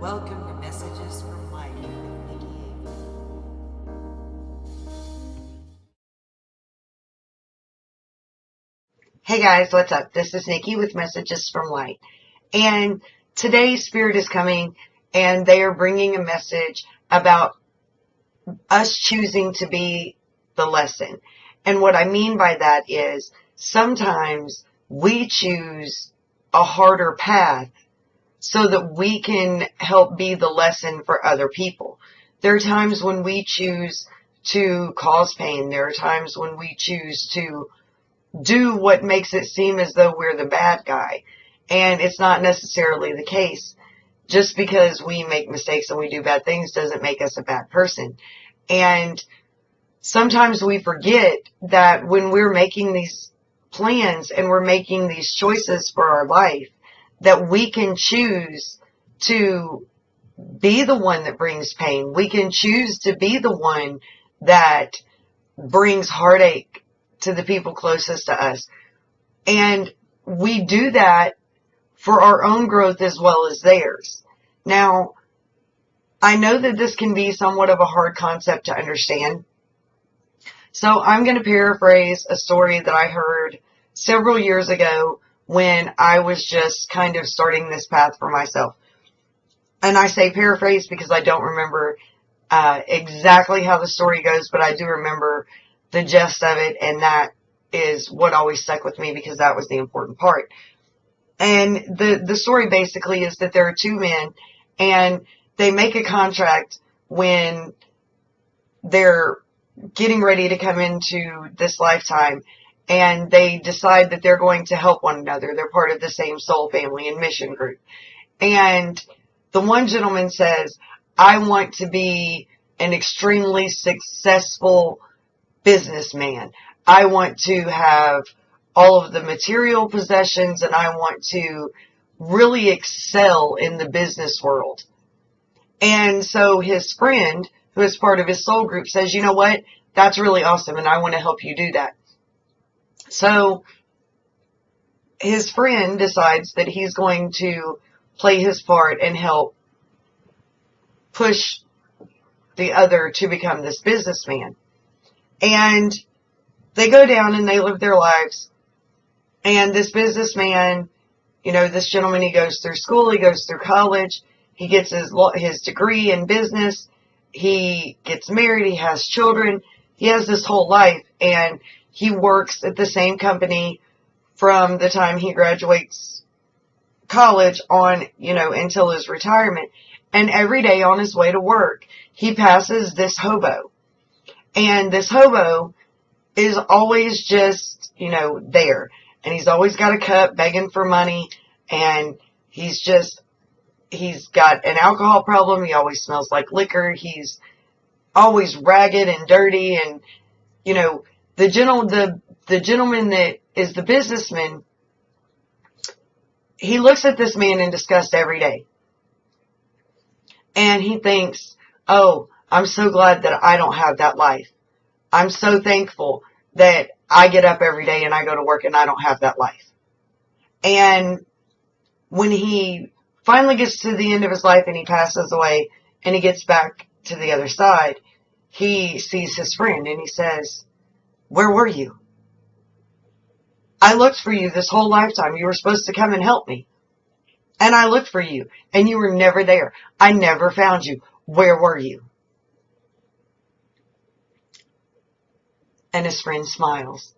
Welcome to Messages from Light with Nikki Avery. Hey guys, what's up? This is Nikki with Messages from Light. And today Spirit is coming and they are bringing a message about us choosing to be the lesson. And what I mean by that is sometimes we choose a harder path so that we can help be the lesson for other people. There are times when we choose to cause pain. There are times when we choose to do what makes it seem as though we're the bad guy. And it's not necessarily the case. Just because we make mistakes and we do bad things doesn't make us a bad person. And sometimes we forget that when we're making these plans and we're making these choices for our life, that we can choose to be the one that brings pain. We can choose to be the one that brings heartache to the people closest to us. And we do that for our own growth as well as theirs. Now, I know that this can be somewhat of a hard concept to understand. So I'm going to paraphrase a story that I heard several years ago when I was just kind of starting this path for myself. And I say paraphrase because I don't remember exactly how the story goes, but I do remember the gist of it, and that is what always stuck with me because that was the important part. And the story basically is that there are two men, and they make a contract when they're getting ready to come into this lifetime, and they decide that they're going to help one another. They're part of the same soul family and mission group. And the one gentleman says, I want to be an extremely successful businessman. I want to have all of the material possessions, and I want to really excel in the business world. And so his friend, who is part of his soul group, says, you know what? That's really awesome, and I want to help you do that. So his friend decides that he's going to play his part and help push the other to become this businessman. And they go down and they live their lives. And this businessman, this gentleman, he goes through school, he goes through college, he gets his degree in business, he gets married, he has children, he has this whole life, and he works at the same company from the time he graduates college on, until his retirement. And every day on his way to work, he passes this hobo. And this hobo is always just, there. And he's always got a cup begging for money. And he's got an alcohol problem. He always smells like liquor. He's always ragged and dirty. And, the gentleman that is the businessman, he looks at this man in disgust every day. And he thinks, oh, I'm so glad that I don't have that life. I'm so thankful that I get up every day and I go to work and I don't have that life. And when he finally gets to the end of his life and he passes away and he gets back to the other side, he sees his friend and he says, where were you? I looked for you this whole lifetime. You were supposed to come and help me. And I looked for you and you were never there. I never found you. Where were you? And his friend smiles.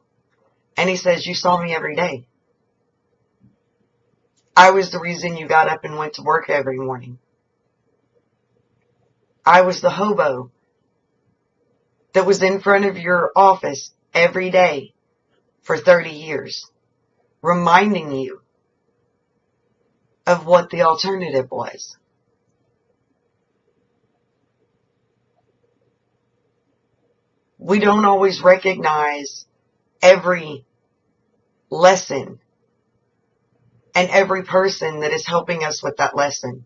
And he says, you saw me every day. I was the reason you got up and went to work every morning. I was the hobo that was in front of your office every day for 30 years, reminding you of what the alternative was. We don't always recognize every lesson and every person that is helping us with that lesson.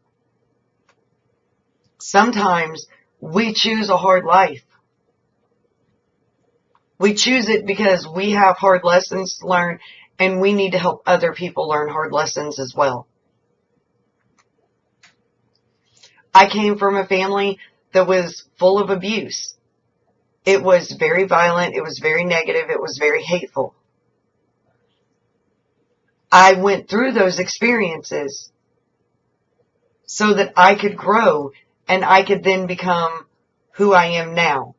Sometimes we choose a hard life. We choose it because we have hard lessons to learn, and we need to help other people learn hard lessons as well. I came from a family that was full of abuse. It was very violent. It was very negative. It was very hateful. I went through those experiences so that I could grow and I could then become who I am now.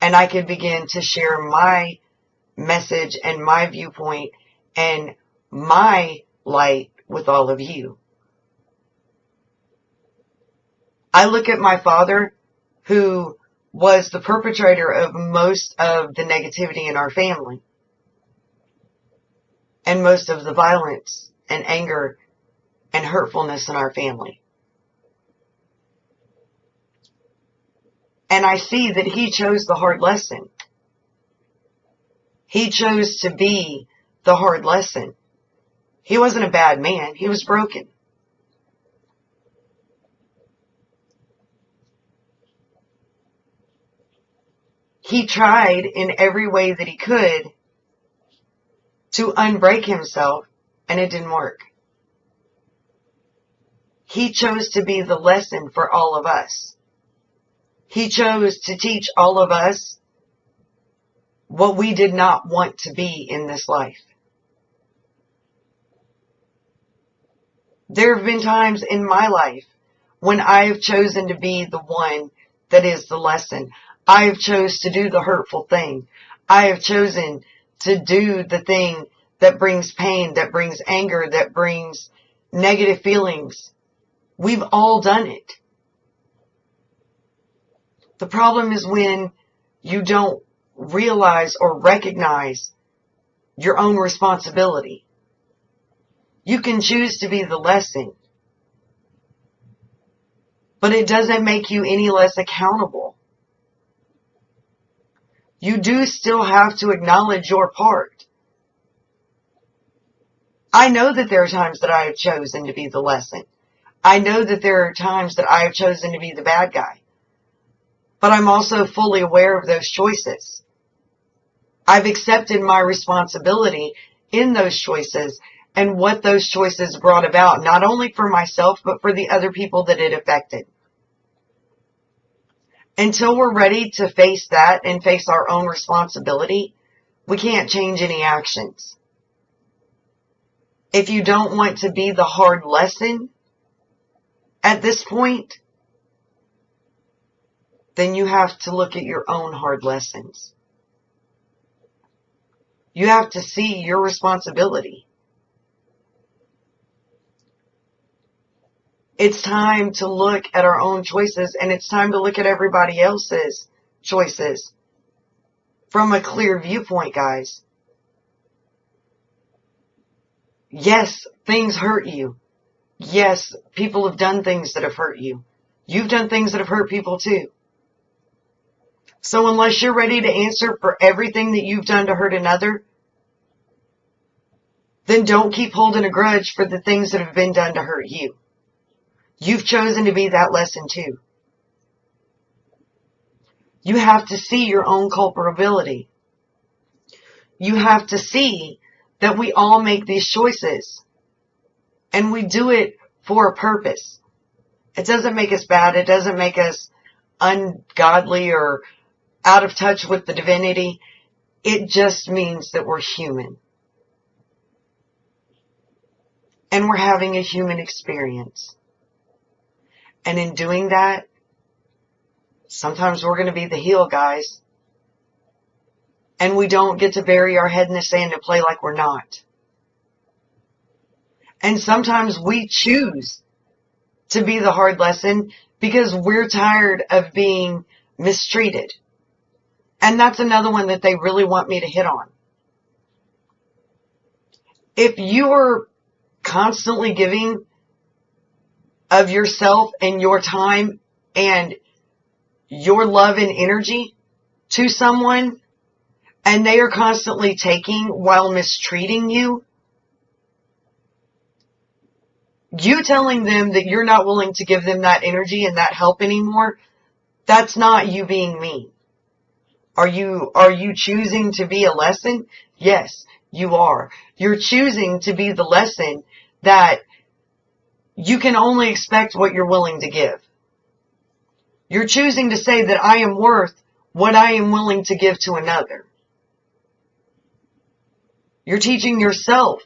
And I could begin to share my message and my viewpoint and my light with all of you. I look at my father, who was the perpetrator of most of the negativity in our family and most of the violence and anger and hurtfulness in our family. And I see that he chose the hard lesson. He chose to be the hard lesson. He wasn't a bad man. He was broken. He tried in every way that he could to unbreak himself, and it didn't work. He chose to be the lesson for all of us. He chose to teach all of us what we did not want to be in this life. There have been times in my life when I have chosen to be the one that is the lesson. I have chosen to do the hurtful thing. I have chosen to do the thing that brings pain, that brings anger, that brings negative feelings. We've all done it. The problem is when you don't realize or recognize your own responsibility. You can choose to be the lesson, but it doesn't make you any less accountable. You do still have to acknowledge your part. I know that there are times that I have chosen to be the lesson. I know that there are times that I have chosen to be the bad guy. But I'm also fully aware of those choices. I've accepted my responsibility in those choices and what those choices brought about, not only for myself, but for the other people that it affected. Until we're ready to face that and face our own responsibility, we can't change any actions. If you don't want to be the hard lesson at this point, then you have to look at your own hard lessons. You have to see your responsibility. It's time to look at our own choices, and it's time to look at everybody else's choices from a clear viewpoint, guys. Yes, things hurt you. Yes, people have done things that have hurt you. You've done things that have hurt people too. So unless you're ready to answer for everything that you've done to hurt another, then don't keep holding a grudge for the things that have been done to hurt you. You've chosen to be that lesson too. You have to see your own culpability. You have to see that we all make these choices. And we do it for a purpose. It doesn't make us bad. It doesn't make us ungodly or out of touch with the divinity. It just means that we're human. And we're having a human experience. And in doing that, sometimes we're going to be the heel guys. And we don't get to bury our head in the sand and play like we're not. And sometimes we choose to be the hard lesson because we're tired of being mistreated. And that's another one that they really want me to hit on. If you are constantly giving of yourself and your time and your love and energy to someone, and they are constantly taking while mistreating you, you telling them that you're not willing to give them that energy and that help anymore, that's not you being mean. Are you choosing to be a lesson? Yes, you are. You're choosing to be the lesson that you can only expect what you're willing to give. You're choosing to say that I am worth what I am willing to give to another. You're teaching yourself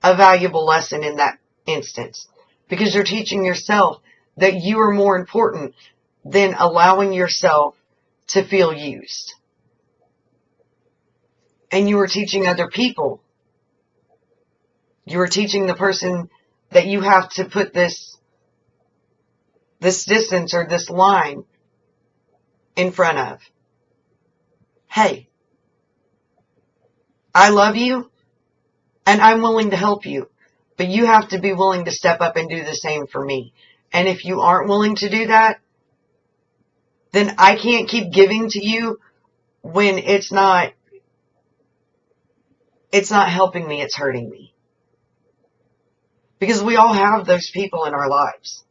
a valuable lesson in that instance, because you're teaching yourself that you are more important than allowing yourself to feel used. And you are teaching other people. You are teaching the person that you have to put this distance or this line in front of. Hey, I love you and I'm willing to help you, but you have to be willing to step up and do the same for me. And if you aren't willing to do that, then I can't keep giving to you when it's not helping me, it's hurting me. Because we all have those people in our lives.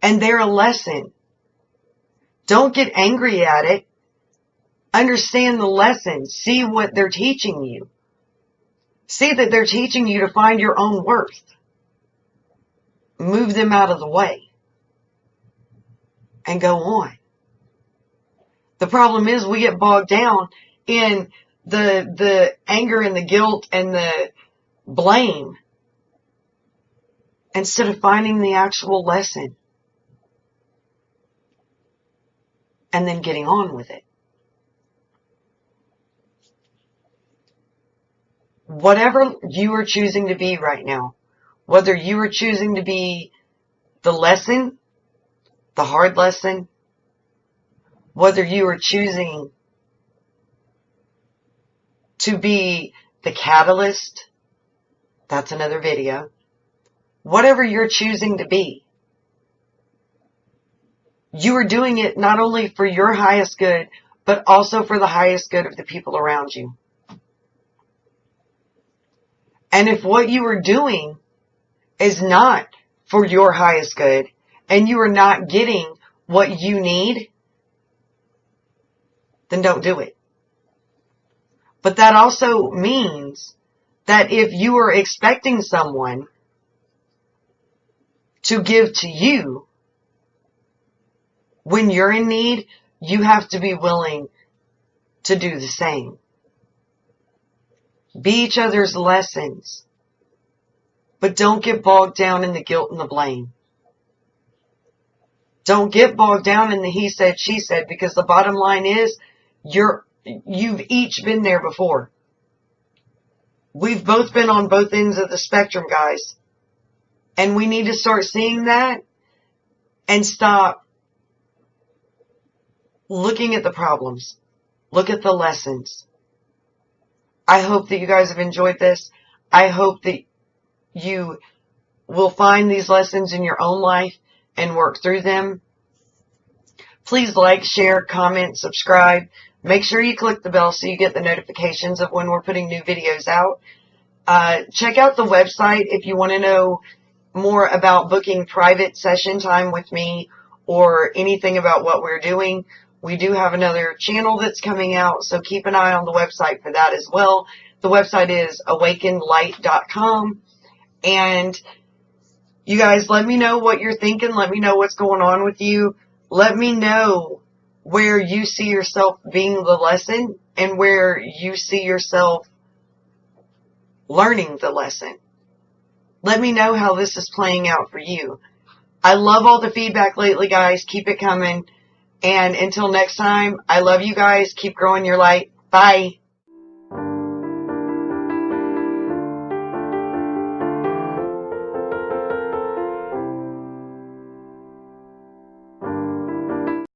And they're a lesson. Don't get angry at it. Understand the lesson. See what they're teaching you. See that they're teaching you to find your own worth. Move them out of the way. And go on. The problem is we get bogged down in the anger and the guilt and the blame instead of finding the actual lesson and then getting on with it. Whatever you are choosing to be right now, whether you are choosing to be the lesson, the hard lesson, whether you are choosing to be the catalyst, that's another video. Whatever you're choosing to be, you are doing it not only for your highest good, but also for the highest good of the people around you. And if what you are doing is not for your highest good, and you are not getting what you need, then don't do it. But that also means that if you are expecting someone to give to you when you're in need, you have to be willing to do the same. Be each other's lessons, but don't get bogged down in the guilt and the blame. Don't get bogged down in the he said, she said, because the bottom line is you've each been there before. We've both been on both ends of the spectrum, guys. And we need to start seeing that and stop looking at the problems. Look at the lessons. I hope that you guys have enjoyed this. I hope that you will find these lessons in your own life and work through them. Please like, share, comment, subscribe. Make sure you click the bell so you get the notifications of when we're putting new videos out. Check out the website if you want to know more about booking private session time with me or anything about what we're doing. We do have another channel that's coming out, so keep an eye on the website for that as well. The website is awakenedlight.com. And you guys, let me know what you're thinking. Let me know what's going on with you. Let me know where you see yourself being the lesson and where you see yourself learning the lesson. Let me know how this is playing out for you. I love all the feedback lately, guys. Keep it coming. And until next time, I love you guys. Keep growing your light. Bye.